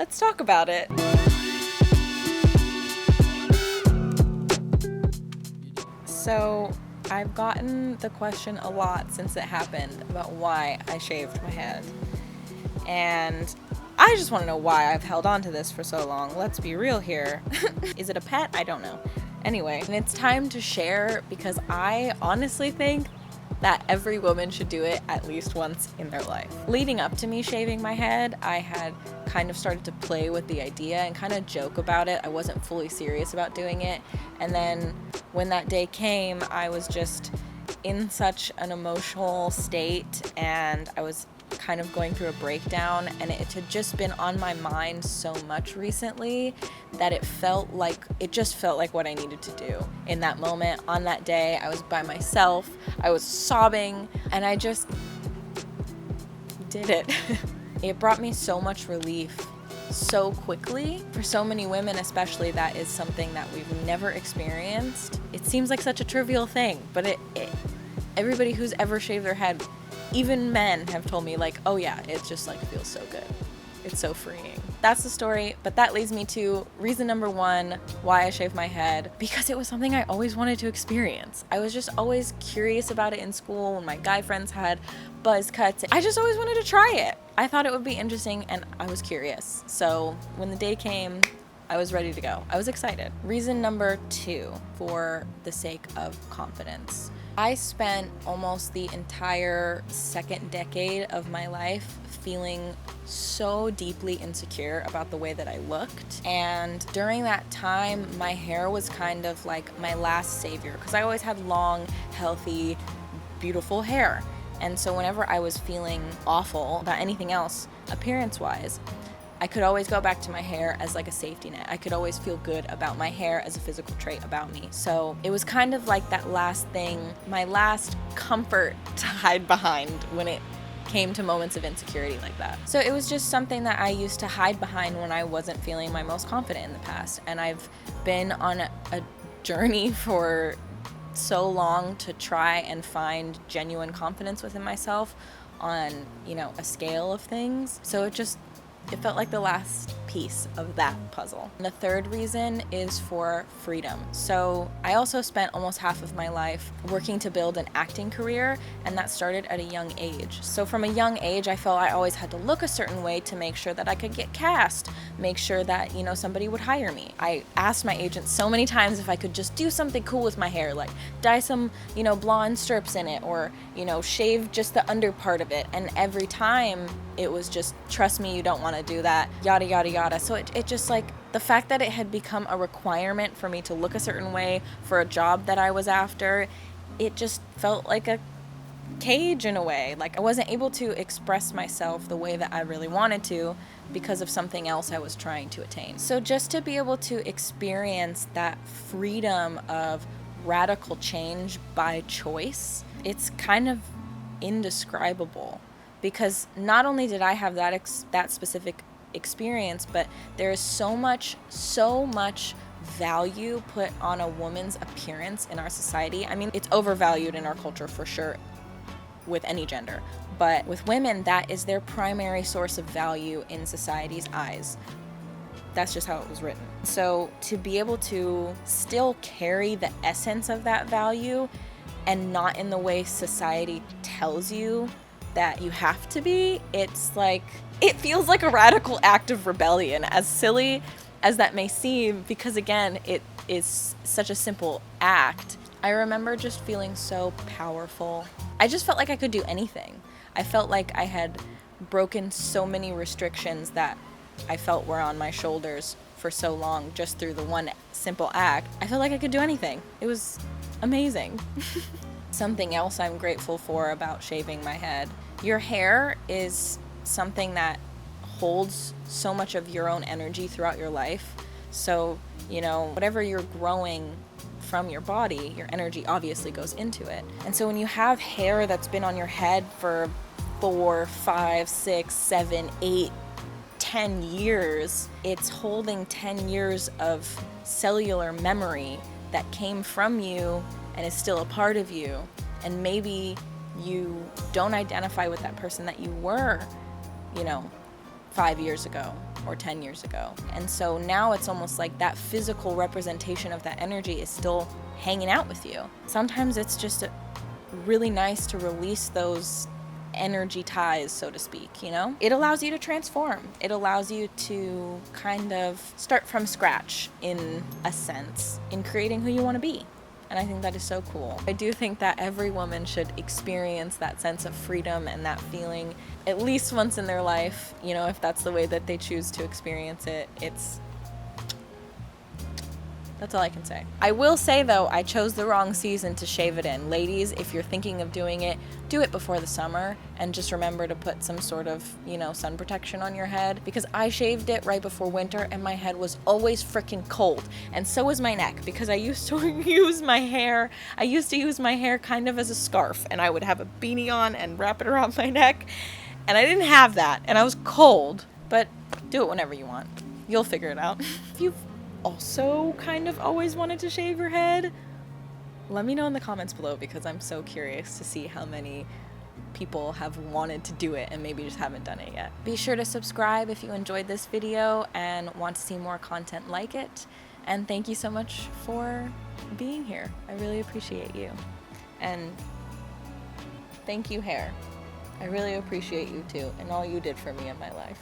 Let's talk about it. So, I've gotten the question a lot since it happened about why I shaved my head. And I just want to know why I've held on to this for so long. Let's be real here. Is it a pet? I don't know. Anyway, and it's time to share because I honestly think that every woman should do it at least once in their life. Leading up to me shaving my head, I had kind of started to play with the idea and kind of joke about it. I wasn't fully serious about doing it. And then when that day came, I was just in such an emotional state and I was kind of going through a breakdown, and it had just been on my mind so much recently that it just felt like what I needed to do in that moment. On that day, I was by myself, I was sobbing, and I just did it. It brought me so much relief so quickly. For so many women especially, that is something that we've never experienced. It seems like such a trivial thing, but everybody who's ever shaved their head, even men, have told me like, oh yeah, it just like feels so good. It's so freeing. That's the story, but that leads me to reason number one why I shaved my head, because it was something I always wanted to experience. I was just always curious about it in school when my guy friends had buzz cuts. I just always wanted to try it. I thought it would be interesting and I was curious. So when the day came, I was ready to go. I was excited. Reason number two, for the sake of confidence. I spent almost the entire second decade of my life feeling so deeply insecure about the way that I looked. And during that time, my hair was kind of like my last savior, because I always had long, healthy, beautiful hair. And so whenever I was feeling awful about anything else, appearance-wise, I could always go back to my hair as like a safety net. I could always feel good about my hair as a physical trait about me. So it was kind of like that last thing, my last comfort to hide behind when it came to moments of insecurity like that. So it was just something that I used to hide behind when I wasn't feeling my most confident in the past. And I've been on a journey for so long to try and find genuine confidence within myself on, a scale of things. So it felt like the last piece of that puzzle. And the third reason is for freedom. So I also spent almost half of my life working to build an acting career, and that started at a young age. So from a young age, I felt I always had to look a certain way to make sure that I could get cast, make sure that, somebody would hire me. I asked my agent so many times if I could just do something cool with my hair, like dye some, blonde strips in it, or, shave just the under part of it. And every time it was just, trust me, you don't want to do that, yada, yada, yada. So it just like, the fact that it had become a requirement for me to look a certain way for a job that I was after, it just felt like a cage in a way. Like I wasn't able to express myself the way that I really wanted to because of something else I was trying to attain. So just to be able to experience that freedom of radical change by choice, it's kind of indescribable. Because not only did I have that specific experience, but there is so much value put on a woman's appearance in our society. I mean, it's overvalued in our culture for sure with any gender. But with women, that is their primary source of value in society's eyes. That's just how it was written. So to be able to still carry the essence of that value and not in the way society tells you that you have to be, it's like, it feels like a radical act of rebellion, as silly as that may seem, because again, it is such a simple act. I remember just feeling so powerful. I just felt like I could do anything. I felt like I had broken so many restrictions that I felt were on my shoulders for so long just through the one simple act. I felt like I could do anything. It was amazing. Something else I'm grateful for about shaving my head. Your hair is something that holds so much of your own energy throughout your life. So, whatever you're growing from your body, your energy obviously goes into it. And so when you have hair that's been on your head for 4, 5, 6, 7, 8, 10 years, it's holding 10 years of cellular memory that came from you and is still a part of you. And maybe you don't identify with that person that you were, 5 years ago or 10 years ago. And so now it's almost like that physical representation of that energy is still hanging out with you. Sometimes it's just really nice to release those energy ties, so to speak, you know? It allows you to transform. It allows you to kind of start from scratch, in a sense, in creating who you want to be. And I think that is so cool. I do think that every woman should experience that sense of freedom and that feeling at least once in their life, you know, if that's the way that they choose to experience it. That's all I can say. I will say though, I chose the wrong season to shave it in. Ladies, if you're thinking of doing it, do it before the summer, and just remember to put some sort of, you know, sun protection on your head, because I shaved it right before winter and my head was always freaking cold. And so was my neck, because I used to use my hair kind of as a scarf, and I would have a beanie on and wrap it around my neck. And I didn't have that, and I was cold. But do it whenever you want. You'll figure it out. If you've also kind of always wanted to shave your head, let me know in the comments below, because I'm so curious to see how many people have wanted to do it and maybe just haven't done it yet. Be sure to subscribe if you enjoyed this video and want to see more content like it. And thank you so much for being here. I really appreciate you. And thank you, hair. I really appreciate you too, and all you did for me in my life.